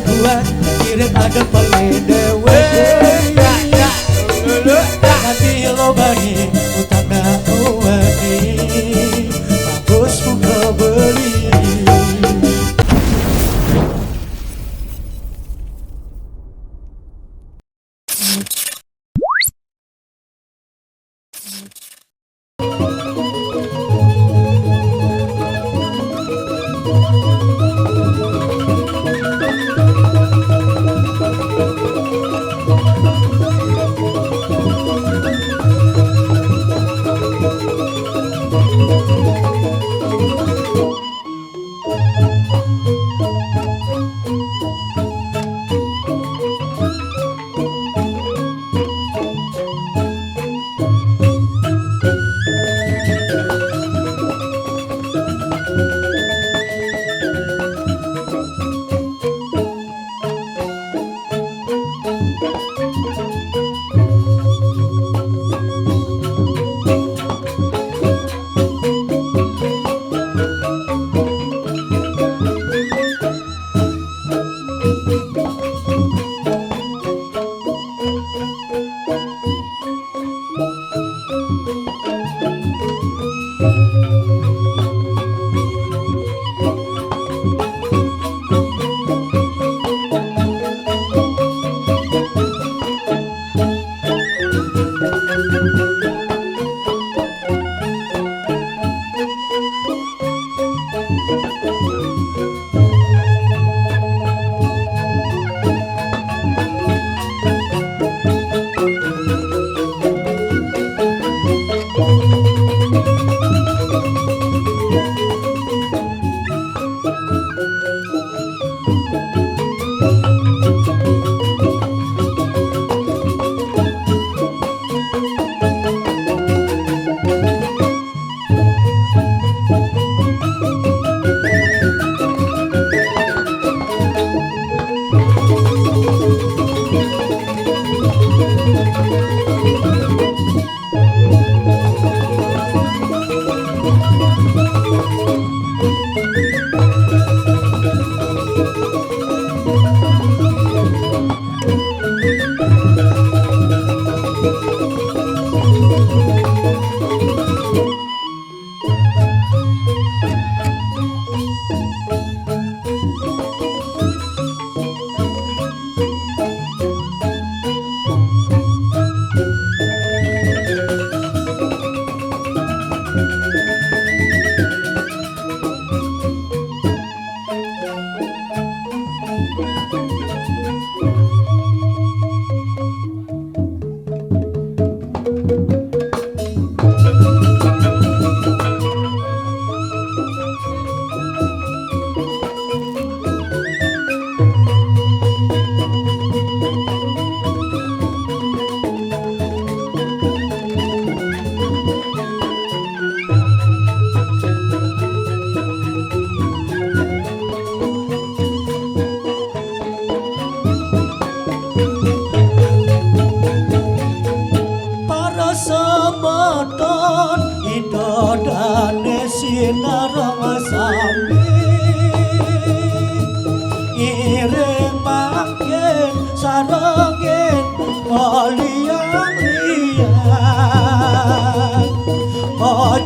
kuat irit ada peledewe nanti lo bagi utang na uwani bagus buka beli.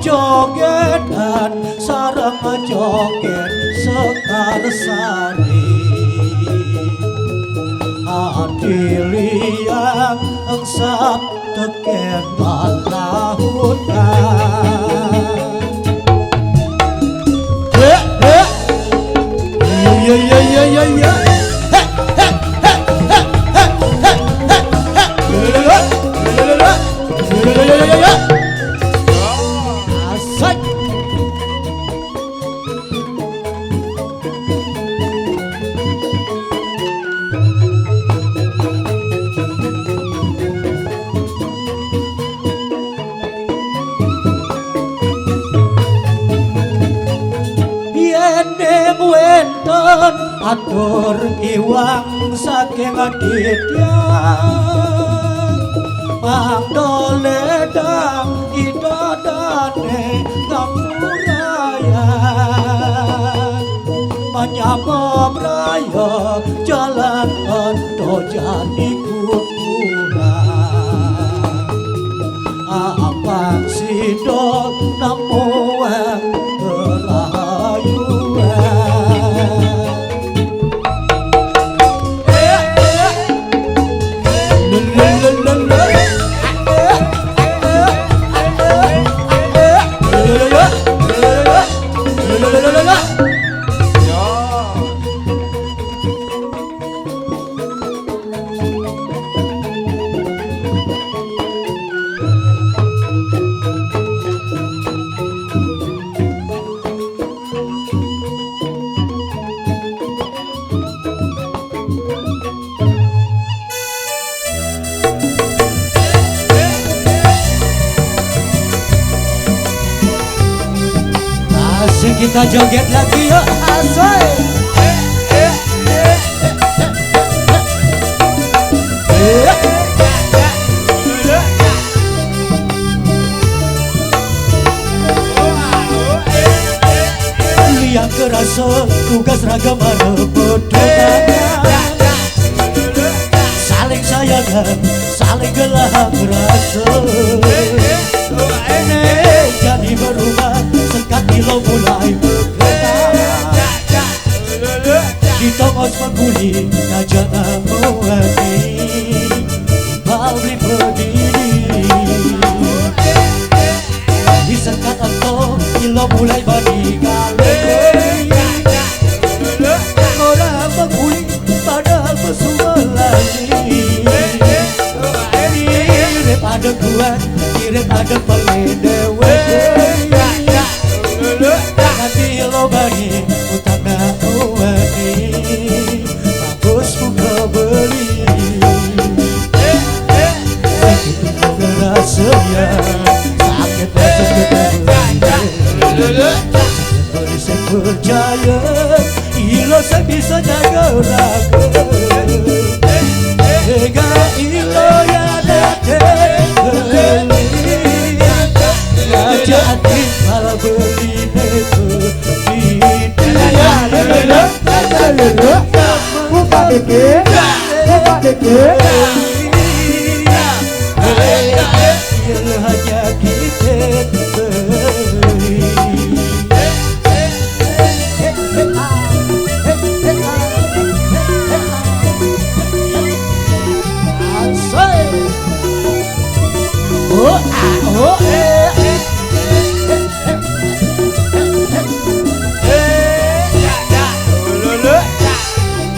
Jogetan sareng joget Sekar Sari hati liang engsap teken balahutan atur iwang saking adityang pangdoledang idodane ngapurayan apa raya jalan ento jadi kuburan apang sidol namuang Asik kita joget lagi yuk, asoy. Lihat kerasa tugas ragam pedoman, saling sayang, saling gelang rasa. Jadi berubah sekat kilo mulai bergerak di tongos mengguli ngajana mewani Bali berdiri di sekat atau kilo mulai badi galeng orang mengguli padahal bersuara lagi irip ada kuat irip ada peledewe nanti lo bagi utang uani bagus buka beli sakit rasanya sakit beri saya percaya ilo saya bisa jaga raga ega ilo ya datang jadi malah beli buka dikit hanya kita beri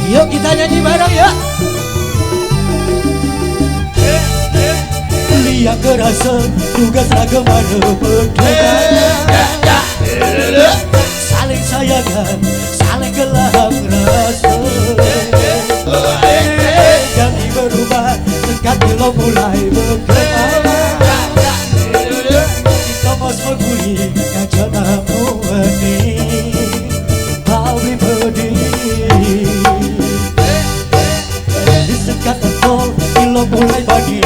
yuk kita nyanyi bareng ya. Lihat kerasa tugas ragam pedoman, saling sayangkan, saling gelang rasa. Jadi berubah sekat kilo mulai bergerak di tongos mengguli ngajana mewani Bali berdiri di sekat tol kilo mulai badi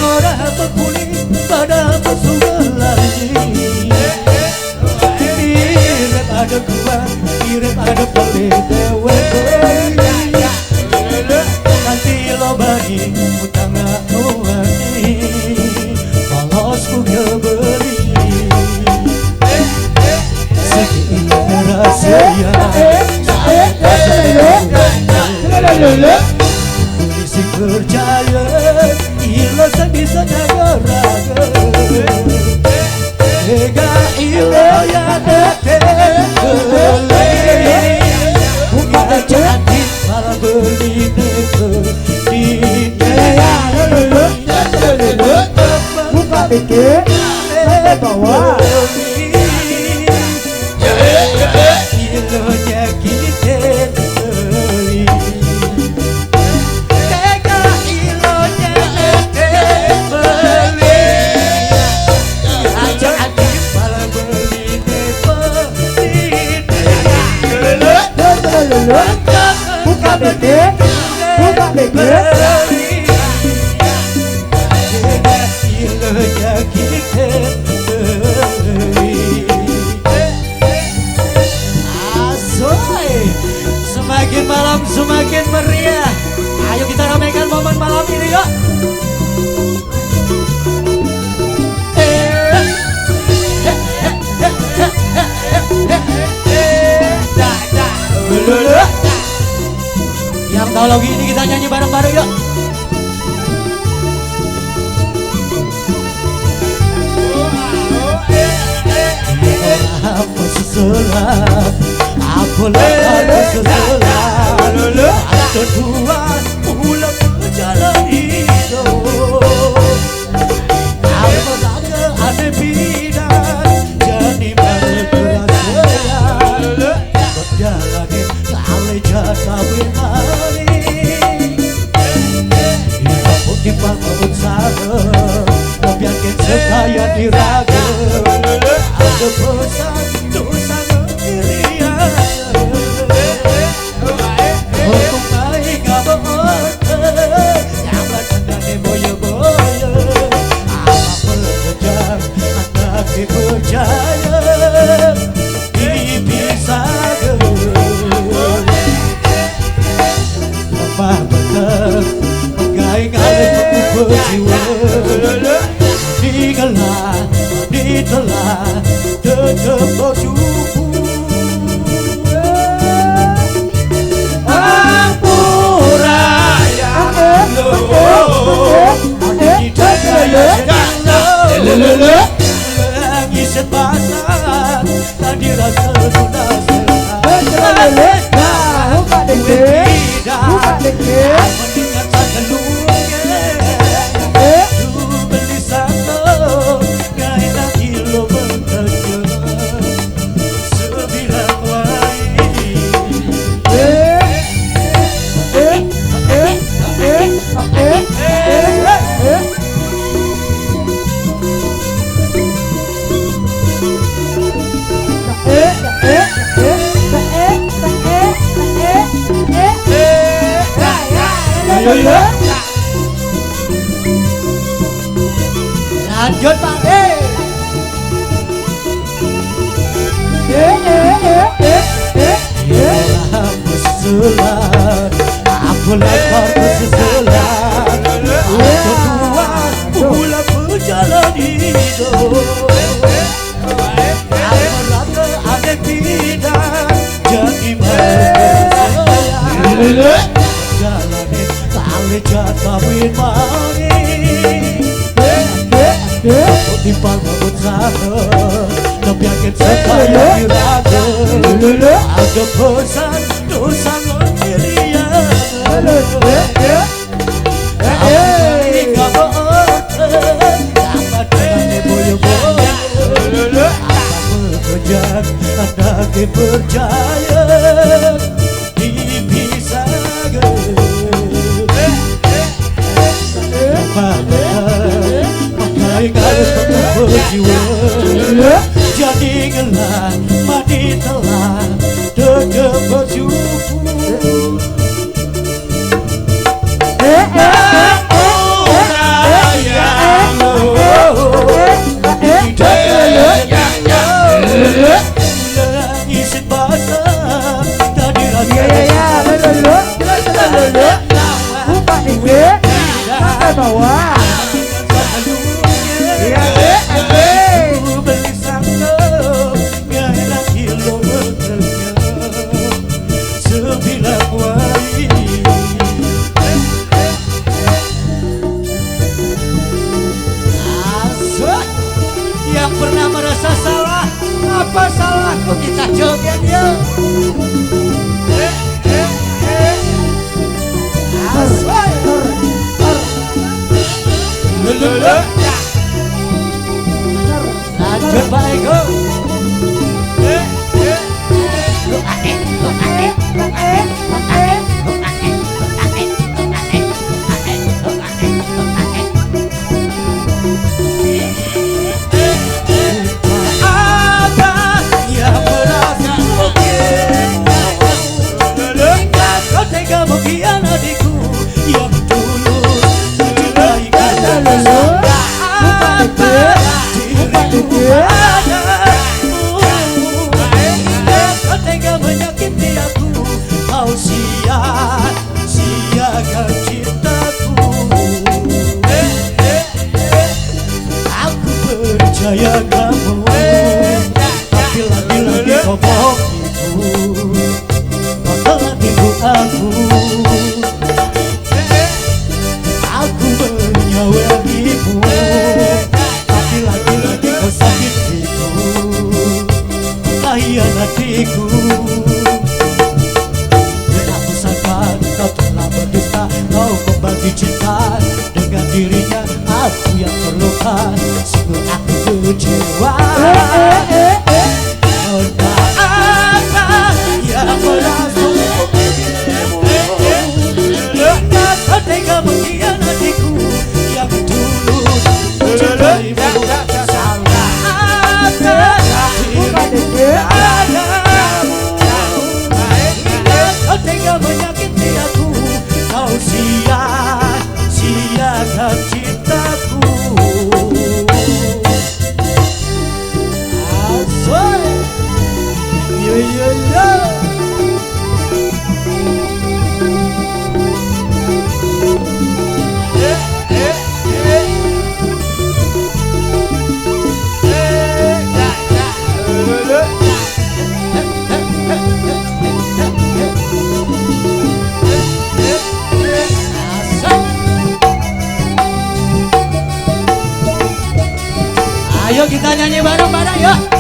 orang mengguli pada bersuara lagi irip ada kuat irip ada peledewe nanti lo bagi utang uani balas punya beli sakit rasanya polisi percaya ilo saya bisa jaga raga ega ilo ya datang bukan jadi malah beli buka dikit bawa ilonya kita beli tega ilonya beli ajak adik malah beli buka dikit ilonya kita beli malam semakin meriah. Ayo kita ramaikan momen malam ini yuk. Yang tahu lagu ini kita nyanyi bareng-bareng yuk. Aku seselat, aku lapar seselat. Ada dua pulang berjalan hidup. Apa saja ada bidan, jadi berkerasaan. Berjalanin kali jasa hari. Hidup putih bangun sana, membiarkan sekaya diraga. Ada pesan dosa ngirian. Untuk baik abon, yang berkandang boya-boya. Apa pekerjaan anak dipercaya, bisa lemah benar, menggaing-gaing berjiwa. Ditelah, tetap bersyukur. Ampura yang langit basah, tak dirasa sudah selesai. Meninggalkan gelungnya, beli satu, gak enak kilo berkerja. Sebilang lanjut Pak De. Aku seselat, aku lapar seselat. Aku tua pula berjalan hidup. Aku rasa ada tidak jadi berkesan. Jalanin kali jatah mari. Timbal bangun sana, membiarkan sekaya diraga. Ada pesan dosa ngirian. Aku gak bohong, dapat dengan boya-boya. Apa pekerjaan anak dipercaya, dipisah. Harus berjiwa, jadi ngelah mati telah tetap bersyukur. Langit basah, tak dirasa. Buka nih, sampai bawah. Beli satu, gak enak kilo berkerja. Sebilang wali. Asal yang pernah merasa salah, apa salahku kita coba dia. Asal lanjut Pak Eko. Ada yang merasa kau tega mengkhianati adikku yang dulu mencintai kata. Apa diriku ada ngomong itu kau telah tipu aku menyayangimu, tapi lagi-lagi kau sakit itu kau hianatiku. Dan aku sadar kau telah berdusta, kau membagi cinta dengan dirinya. Aku yang terluka, sungguh aku kecewa. Apa yang merasuk kau tega mengkhianatiku yang tulus mencintaimu. Salah apa kau tega menyakiti aku, kau sia-siakan cintaku. Asoy, yo yo yo. Ayo kita nyanyi bareng-bareng yuk.